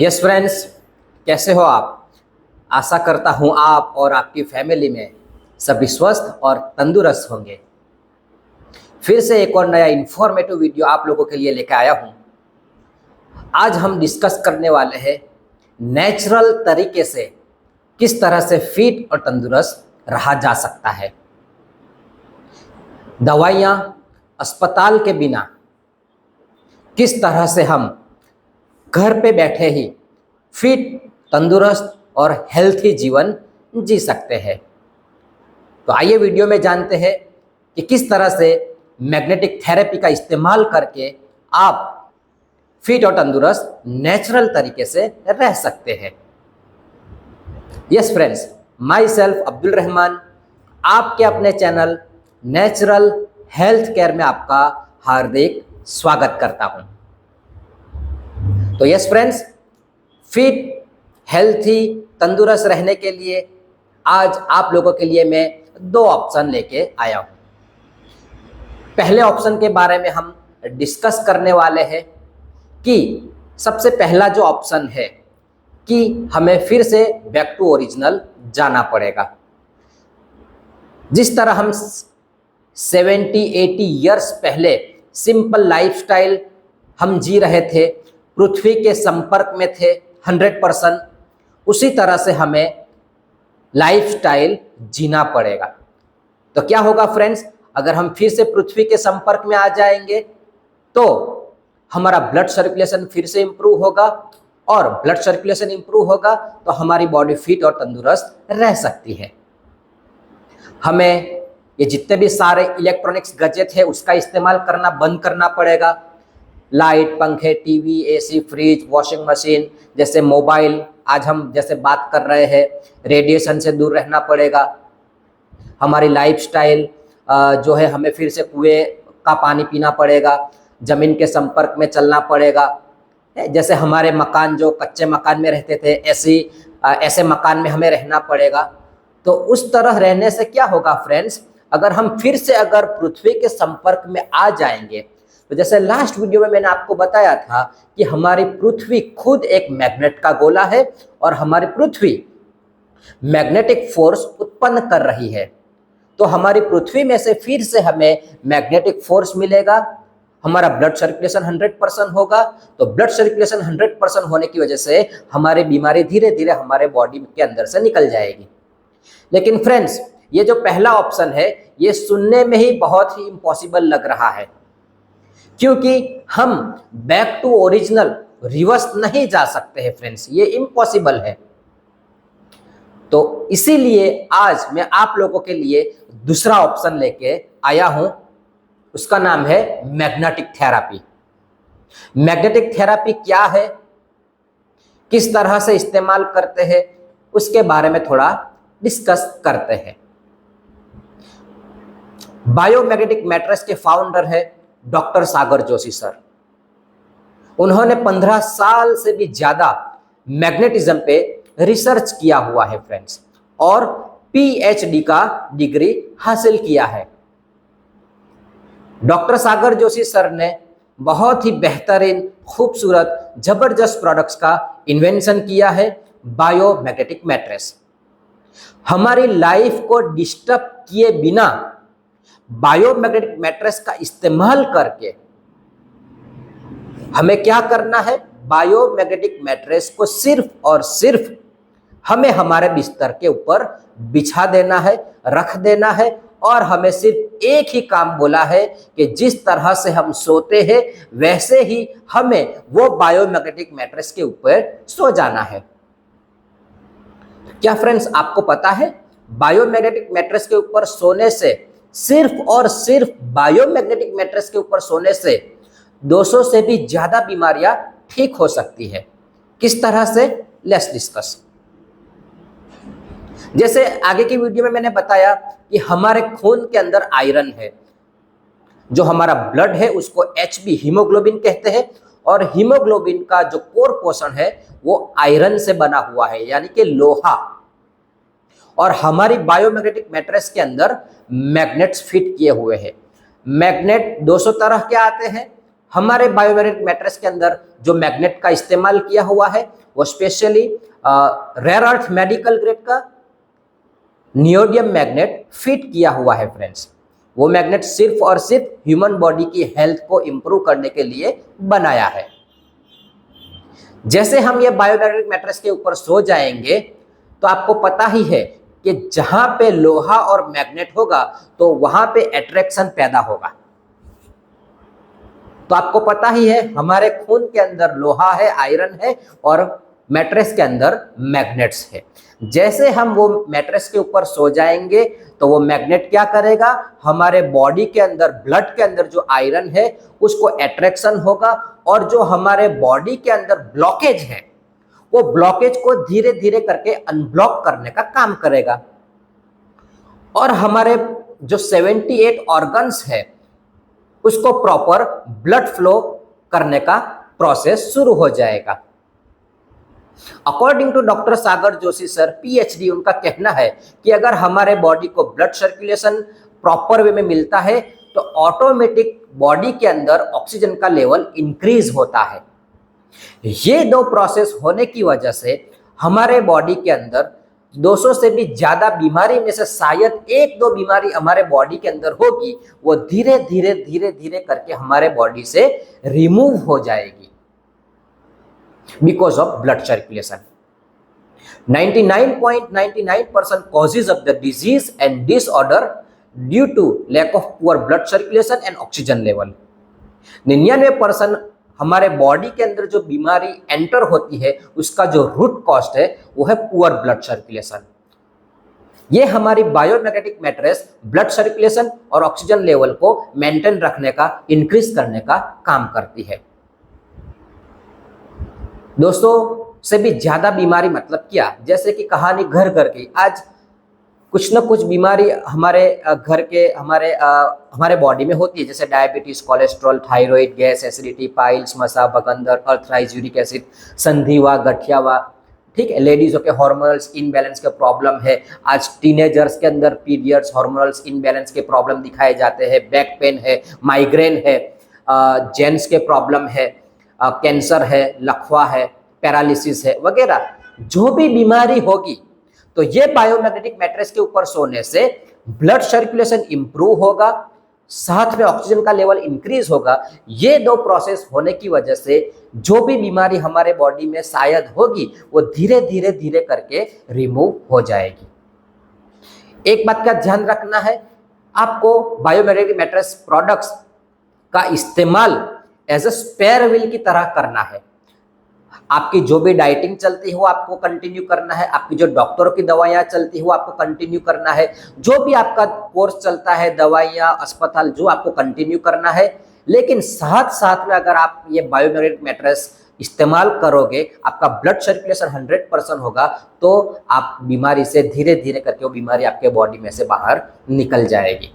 Yes friends, कैसे हो आप। आशा करता हूँ आप और आपकी फैमिली में सभी स्वस्थ और तंदुरुस्त होंगे। फिर से एक और नया इन्फॉर्मेटिव वीडियो आप लोगों के लिए लेकर आया हूँ। आज हम डिस्कस करने वाले हैं नेचुरल तरीके से किस तरह से फिट और तंदुरुस्त रहा जा सकता है। दवाइयाँ, अस्पताल के बिना किस तरह से हम घर पे बैठे ही फिट, तंदुरुस्त और हेल्थी जीवन जी सकते हैं। तो आइए वीडियो में जानते हैं कि किस तरह से मैग्नेटिक थेरेपी का इस्तेमाल करके आप फिट और तंदुरुस्त नेचुरल तरीके से रह सकते हैं। Yes friends, my self Abdul Rahman, आपके अपने चैनल नेचुरल हेल्थ केयर में आपका हार्दिक स्वागत करता हूं। तो यस फ्रेंड्स, फिट, हेल्थी, तंदुरुस्त रहने के लिए आज आप लोगों के लिए मैं दो ऑप्शन लेके आया हूं। पहले ऑप्शन के बारे में हम डिस्कस करने वाले हैं कि सबसे पहला जो ऑप्शन है कि हमें फिर से बैक टू ओरिजिनल जाना पड़ेगा। जिस तरह हम 70-80 ईयर्स पहले सिंपल लाइफस्टाइल हम जी रहे थे, पृथ्वी के संपर्क में थे 100%, उसी तरह से हमें लाइफस्टाइल जीना पड़ेगा। तो क्या होगा फ्रेंड्स, अगर हम फिर से पृथ्वी के संपर्क में आ जाएंगे तो हमारा ब्लड सर्कुलेशन फिर से इंप्रूव होगा, और ब्लड सर्कुलेशन इंप्रूव होगा तो हमारी बॉडी फिट और तंदुरुस्त रह सकती है। हमें ये जितने भी सारे इलेक्ट्रॉनिक्स गैजेट है उसका इस्तेमाल करना बंद करना पड़ेगा। लाइट, पंखे, TV, AC, fridge, washing machine जैसे मोबाइल, आज हम जैसे बात कर रहे हैं, रेडिएशन से दूर रहना पड़ेगा। हमारी लाइफस्टाइल जो है, हमें फिर से कुएं का पानी पीना पड़ेगा, जमीन के संपर्क में चलना पड़ेगा। जैसे हमारे मकान जो कच्चे मकान में रहते थे, ऐसे मकान में हमें रहना पड़ेगा। तो उस तरह रहने से क्या होगा फ्रेंड्स, अगर हम फिर से अगर पृथ्वी के संपर्क में आ जाएंगे तो जैसे लास्ट वीडियो में मैंने आपको बताया था कि हमारी पृथ्वी खुद एक मैग्नेट का गोला है और हमारी पृथ्वी मैग्नेटिक फोर्स उत्पन्न कर रही है। तो हमारी पृथ्वी में से फिर से हमें मैग्नेटिक फोर्स मिलेगा, हमारा ब्लड सर्कुलेशन 100% होगा। तो ब्लड सर्कुलेशन 100% होने की वजह से हमारी बीमारी धीरे धीरे हमारे बॉडी के अंदर से निकल जाएगी। लेकिन फ्रेंड्स, ये जो पहला ऑप्शन है ये सुनने में ही बहुत ही इम्पॉसिबल लग रहा है, क्योंकि हम बैक टू ओरिजिनल रिवर्स नहीं जा सकते हैं फ्रेंड्स, ये इम्पॉसिबल है। तो इसीलिए आज मैं आप लोगों के लिए दूसरा ऑप्शन लेके आया हूं, उसका नाम है मैग्नेटिक थेरेपी। मैग्नेटिक थेरेपी क्या है, किस तरह से इस्तेमाल करते हैं, उसके बारे में थोड़ा डिस्कस करते हैं। बायोमैग्नेटिक मैट्रेस के फाउंडर है डॉक्टर सागर जोशी सर। उन्होंने 15 साल से भी ज्यादा मैग्नेटिज्म पे रिसर्च किया हुआ है फ्रेंड्स, और पीएचडी का डिग्री हासिल किया है। डॉक्टर सागर जोशी सर ने बहुत ही बेहतरीन, खूबसूरत, जबरदस्त प्रोडक्ट्स का इन्वेंशन किया है, बायोमैग्नेटिक मैट्रेस। हमारी लाइफ को डिस्टर्ब किए बिना बायोमैग्नेटिक मैट्रेस का इस्तेमाल करके हमें क्या करना है, बायोमैग्नेटिक मैट्रेस को सिर्फ और सिर्फ हमें हमारे बिस्तर के ऊपर बिछा देना है, रख देना है, और हमें सिर्फ एक ही काम बोला है कि जिस तरह से हम सोते हैं वैसे ही हमें वो बायोमैग्नेटिक मैट्रेस के ऊपर सो जाना है। क्या फ्रेंड्स, आपको पता है बायोमैग्नेटिक मैट्रेस के ऊपर सोने से, सिर्फ और सिर्फ बायोमैग्नेटिक मैट्रेस के ऊपर सोने से 200 से भी ज्यादा बीमारियां ठीक हो सकती है। किस तरह से, लेट्स डिस्कस। जैसे आगे की वीडियो में मैंने बताया कि हमारे खून के अंदर आयरन है, जो हमारा ब्लड है उसको HB हीमोग्लोबिन कहते हैं, और हीमोग्लोबिन का जो कोर पोर्शन है वो आयरन से बना हुआ है, यानी कि लोहा। और हमारी बायोमैग्नेटिक मैट्रेस के अंदर मैग्नेट्स फिट किए हुए हैं। मैग्नेट 200 तरह के आते हैं, हमारे बायोमैग्नेटिक मैट्रेस के अंदर जो मैग्नेट का इस्तेमाल किया हुआ है वो specially rare earth medical grade का नियोडियम मैग्नेट फिट किया हुआ है फ्रेंड्स। वो मैग्नेट सिर्फ और सिर्फ ह्यूमन बॉडी की हेल्थ को इंप्रूव करने के लिए बनाया है। जैसे हम ये बायोमैग्नेटिक मैट्रेस के ऊपर सो जाएंगे तो आपको पता ही है कि जहां पे लोहा और मैग्नेट होगा तो वहां पे अट्रैक्शन पैदा होगा। तो आपको पता ही है हमारे खून के अंदर लोहा है, आयरन है और मैट्रेस के अंदर मैग्नेट्स है। जैसे हम वो मैट्रेस के ऊपर सो जाएंगे तो वो मैग्नेट क्या करेगा, हमारे बॉडी के अंदर ब्लड के अंदर जो आयरन है उसको अट्रैक्शन होगा और जो हमारे बॉडी के अंदर ब्लॉकेज है वो ब्लॉकेज को धीरे धीरे करके अनब्लॉक करने का काम करेगा और हमारे जो 78 ऑर्गन्स है उसको प्रॉपर ब्लड फ्लो करने का प्रोसेस शुरू हो जाएगा। According to doctor Sagar Joshi sir PhD, उनका कहना है कि अगर हमारे बॉडी को ब्लड सर्कुलेशन प्रॉपर वे में मिलता है तो ऑटोमेटिक बॉडी के अंदर ऑक्सीजन का लेवल इंक्रीज होता है। ये दो प्रोसेस होने की वजह से हमारे बॉडी के अंदर 200 से भी ज्यादा बीमारी में से शायद 1-2 बीमारी हमारे बॉडी के अंदर होगी, वो धीरे धीरे धीरे धीरे करके हमारे बॉडी से रिमूव हो जाएगी because of blood circulation. 99.99% causes of the disease and disorder due to lack of poor blood circulation and oxygen level। 99% हमारे बॉडी के अंदर जो बीमारी एंटर होती है उसका जो रूट कॉस्ट है वो है पुअर ब्लड सर्कुलेशन। ये हमारी बायोमैग्नेटिक मैट्रेस ब्लड सर्कुलेशन और ऑक्सीजन लेवल को मेंटेन रखने का, इंक्रीज करने का काम करती है। दोस्तों से भी ज्यादा बीमारी मतलब क्या, जैसे कि कहानी घर घर की, आज कुछ ना कुछ बीमारी हमारे घर के हमारे बॉडी में होती है, जैसे diabetes, cholesterol, thyroid, gas, acidity, piles, मसा, बकंदर, अर्थराइज, यूरिक एसिड, संधिवा, गठियावा, ठीक है। लेडीजों के हार्मोनल्स इनबैलेंस के प्रॉब्लम है, आज टीनेजर्स के अंदर पीरियड्स हार्मोनल्स इनबैलेंस के प्रॉब्लम दिखाए जाते हैं, बैक पेन है, माइग्रेन है, जेंट्स के प्रॉब्लम है, कैंसर है, लकवा है, पैरालिसिस है वगैरह। जो भी बीमारी होगी तो ये बायोमैग्नेटिक मैट्रेस के ऊपर सोने से ब्लड सर्कुलेशन इंप्रूव होगा, साथ में ऑक्सीजन का लेवल इंक्रीज होगा। ये दो प्रोसेस होने की वजह से जो भी बीमारी हमारे बॉडी में शायद होगी वो धीरे धीरे धीरे करके रिमूव हो जाएगी। एक बात का ध्यान रखना है, आपको बायोमैग्नेटिक मैट्रेस प्रोडक्ट्स का इस्तेमाल एज अ स्पेयर व्हील की तरह करना है। आपकी जो भी डाइटिंग चलती है वो आपको कंटिन्यू करना है, आपकी जो डॉक्टरों की दवाइयाँ चलती है वो आपको कंटिन्यू करना है, जो भी आपका कोर्स चलता है दवाइयाँ अस्पताल जो आपको कंटिन्यू करना है। लेकिन साथ साथ में अगर आप ये बायोमैग्नेटिक मैट्रेस इस्तेमाल करोगे, आपका ब्लड सर्कुलेशन 100% होगा तो आप बीमारी से धीरे धीरे करके वो बीमारी आपके बॉडी में से बाहर निकल जाएगी।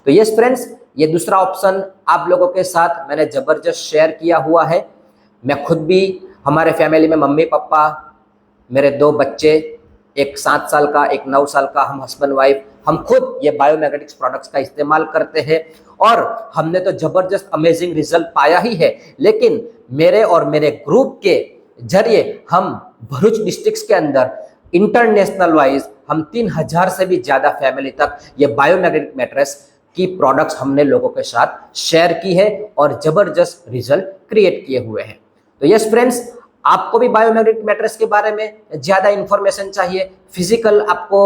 तो यस फ्रेंड्स, ये दूसरा ऑप्शन आप लोगों के साथ मैंने जबरदस्त शेयर किया हुआ है। मैं खुद भी, हमारे फैमिली में मम्मी पापा, मेरे 2 बच्चे, एक 7 साल का, एक 9 साल का, हम हस्बैंड वाइफ, हम खुद ये बायोमैग्नेटिक्स प्रोडक्ट्स का इस्तेमाल करते हैं और हमने तो जबरदस्त अमेजिंग रिजल्ट पाया ही है। लेकिन मेरे और मेरे ग्रुप के जरिए हम भरूच डिस्ट्रिक्ट के अंदर इंटरनेशनल वाइज हम 3000 से भी ज़्यादा फैमिली तक ये बायोमैग्नेटिक मैट्रेस की प्रोडक्ट्स हमने लोगों के साथ शेयर की है और जबरदस्त रिजल्ट क्रिएट किए हुए हैं। तो यस फ्रेंड्स, आपको भी बायोमैग्नेटिक मैट्रेस के बारे में ज़्यादा इन्फॉर्मेशन चाहिए, फिजिकल आपको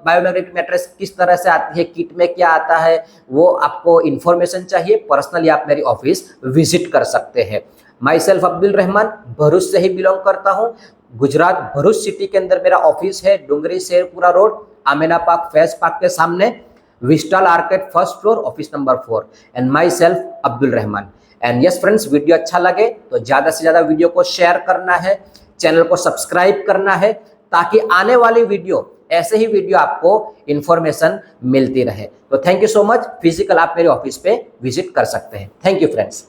बायोमैग्नेटिक मैट्रेस किस तरह से आती है, किट में क्या आता है, वो आपको इन्फॉर्मेशन चाहिए, पर्सनली आप मेरी ऑफिस विजिट कर सकते हैं। माई सेल्फ अब्दुल रहमान, भरूच से ही बिलोंग करता हूँ। गुजरात भरूच सिटी के अंदर मेरा ऑफिस है, Dungri Sherpura road, Amena park, Faiz park के सामने, Vistal arcade, first floor, office number 4, and myself Abdul Rahman. And yes friends, video अच्छा लगे तो ज़्यादा से ज़्यादा वीडियो को शेयर करना है, चैनल को सब्सक्राइब करना है ताकि आने वाली वीडियो, ऐसे ही वीडियो आपको इन्फॉर्मेशन मिलती रहे। तो thank you so much. Physical आप मेरे ऑफिस पे विजिट कर सकते हैं। Thank you friends.